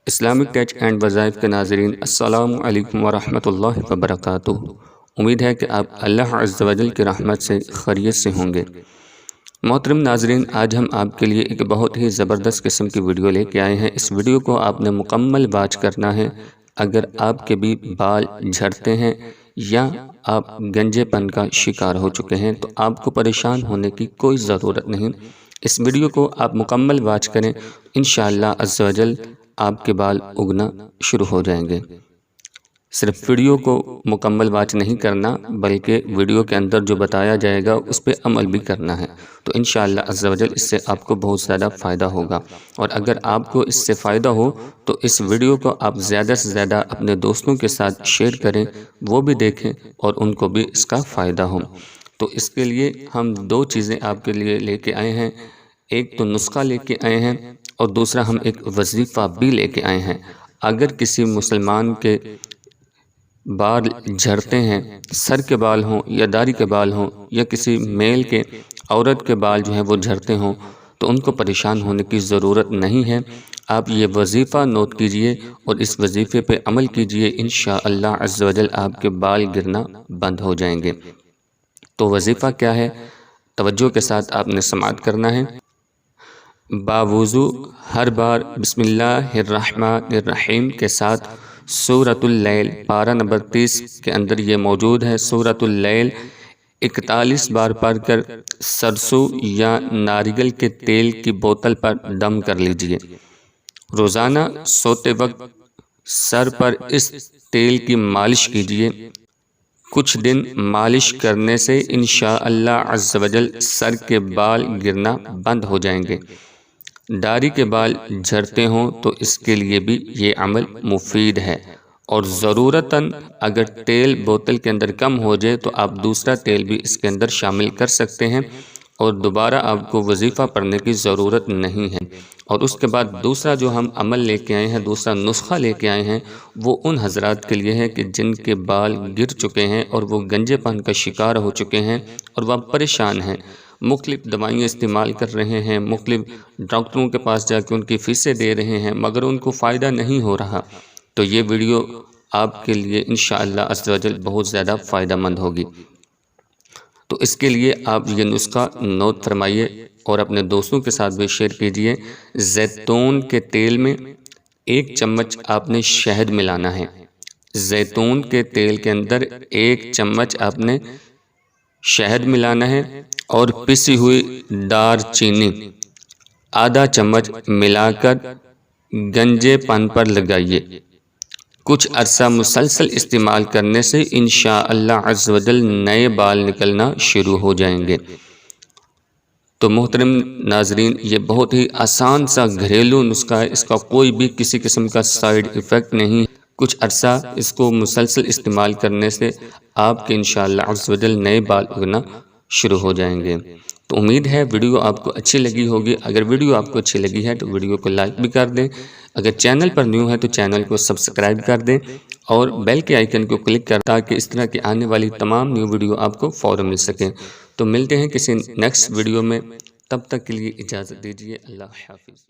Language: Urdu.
اسلامک ٹچ اینڈ وظائف کے ناظرین، السلام علیکم ورحمۃ اللہ وبرکاتہ۔ امید ہے کہ آپ اللہ عز و جل کی رحمت سے خیریت سے ہوں گے۔ محترم ناظرین، آج ہم آپ کے لیے ایک بہت ہی زبردست قسم کی ویڈیو لے کے آئے ہیں۔ اس ویڈیو کو آپ نے مکمل واچ کرنا ہے۔ اگر آپ کے بھی بال جھڑتے ہیں یا آپ گنجے پن کا شکار ہو چکے ہیں تو آپ کو پریشان ہونے کی کوئی ضرورت نہیں۔ اس ویڈیو کو آپ مکمل واچ کریں، انشاءاللہ عز و جل آپ کے بال اگنا شروع ہو جائیں گے۔ صرف ویڈیو کو مکمل واچ نہیں کرنا، بلکہ ویڈیو کے اندر جو بتایا جائے گا اس پہ عمل بھی کرنا ہے، تو انشاءاللہ عز و جل اس سے آپ کو بہت زیادہ فائدہ ہوگا۔ اور اگر آپ کو اس سے فائدہ ہو تو اس ویڈیو کو آپ زیادہ سے زیادہ اپنے دوستوں کے ساتھ شیئر کریں، وہ بھی دیکھیں اور ان کو بھی اس کا فائدہ ہو۔ تو اس کے لیے ہم دو چیزیں آپ کے لیے لے کے آئے ہیں، ایک تو نسخہ لے کے آئے ہیں اور دوسرا ہم ایک وظیفہ بھی لے کے آئے ہیں۔ اگر کسی مسلمان کے بال جھڑتے ہیں، سر کے بال ہوں یا داڑھی کے بال ہوں، یا کسی میل کے عورت کے بال جو ہیں وہ جھڑتے ہوں، تو ان کو پریشان ہونے کی ضرورت نہیں ہے۔ آپ یہ وظیفہ نوٹ کیجئے اور اس وظیفے پہ عمل کیجئے، انشاءاللہ عز و جل آپ کے بال گرنا بند ہو جائیں گے۔ تو وظیفہ کیا ہے؟ توجہ کے ساتھ آپ نے سماعت کرنا ہے۔ باوضو ہر بار بسم اللہ الرحمن الرحیم کے ساتھ سورۃ اللیل پارہ نمبر 30 کے اندر یہ موجود ہے، سورۃ اللیل 41 بار پڑھ کر سرسوں یا ناریل کے تیل کی بوتل پر دم کر لیجئے۔ روزانہ سوتے وقت سر پر اس تیل کی مالش کیجئے۔ کچھ دن مالش کرنے سے انشاءاللہ عز و جل سر کے بال گرنا بند ہو جائیں گے۔ داڑھی کے بال جھڑتے ہوں تو اس کے لیے بھی یہ عمل مفید ہے، اور ضرورتاً اگر تیل بوتل کے اندر کم ہو جائے تو آپ دوسرا تیل بھی اس کے اندر شامل کر سکتے ہیں، اور دوبارہ آپ کو وظیفہ پڑھنے کی ضرورت نہیں ہے۔ اور اس کے بعد دوسرا جو ہم عمل لے کے آئے ہیں، دوسرا نسخہ لے کے آئے ہیں، وہ ان حضرات کے لیے ہے کہ جن کے بال گر چکے ہیں اور وہ گنجے پن کا شکار ہو چکے ہیں اور وہ پریشان ہیں، مختلف دوائیں استعمال کر رہے ہیں، مختلف ڈاکٹروں کے پاس جا کے ان کی فیسیں دے رہے ہیں، مگر ان کو فائدہ نہیں ہو رہا، تو یہ ویڈیو آپ کے لیے انشاءاللہ عز و جل بہت زیادہ فائدہ مند ہوگی۔ تو اس کے لیے آپ یہ نسخہ نوٹ فرمائیے اور اپنے دوستوں کے ساتھ بھی شیئر کیجئے۔ زیتون کے تیل میں 1 چمچ آپ نے شہد ملانا ہے۔ زیتون کے تیل کے اندر 1 چمچ آپ نے شہد ملانا ہے، اور پسی ہوئی دار چینی آدھا چمچ ملا کر گنجے پن پر لگائیے۔ کچھ عرصہ مسلسل استعمال کرنے سے انشاءاللہ عز و جل نئے بال نکلنا شروع ہو جائیں گے۔ تو محترم ناظرین، یہ بہت ہی آسان سا گھریلو نسخہ ہے، اس کا کوئی بھی کسی قسم کا سائیڈ ایفیکٹ نہیں۔ کچھ عرصہ اس کو مسلسل استعمال کرنے سے آپ کے انشاءاللہ عز و جل نئے بال اگنا شروع ہو جائیں گے۔ تو امید ہے ویڈیو آپ کو اچھی لگی ہوگی۔ اگر ویڈیو آپ کو اچھی لگی ہے تو ویڈیو کو لائک بھی کر دیں، اگر چینل پر نیو ہے تو چینل کو سبسکرائب کر دیں اور بیل کے آئیکن کو کلک کر تاکہ اس طرح کی آنے والی تمام نیو ویڈیو آپ کو فوراً مل سکیں۔ تو ملتے ہیں کسی نیکسٹ ویڈیو میں، تب تک کے لیے اجازت دیجیے، اللہ حافظ۔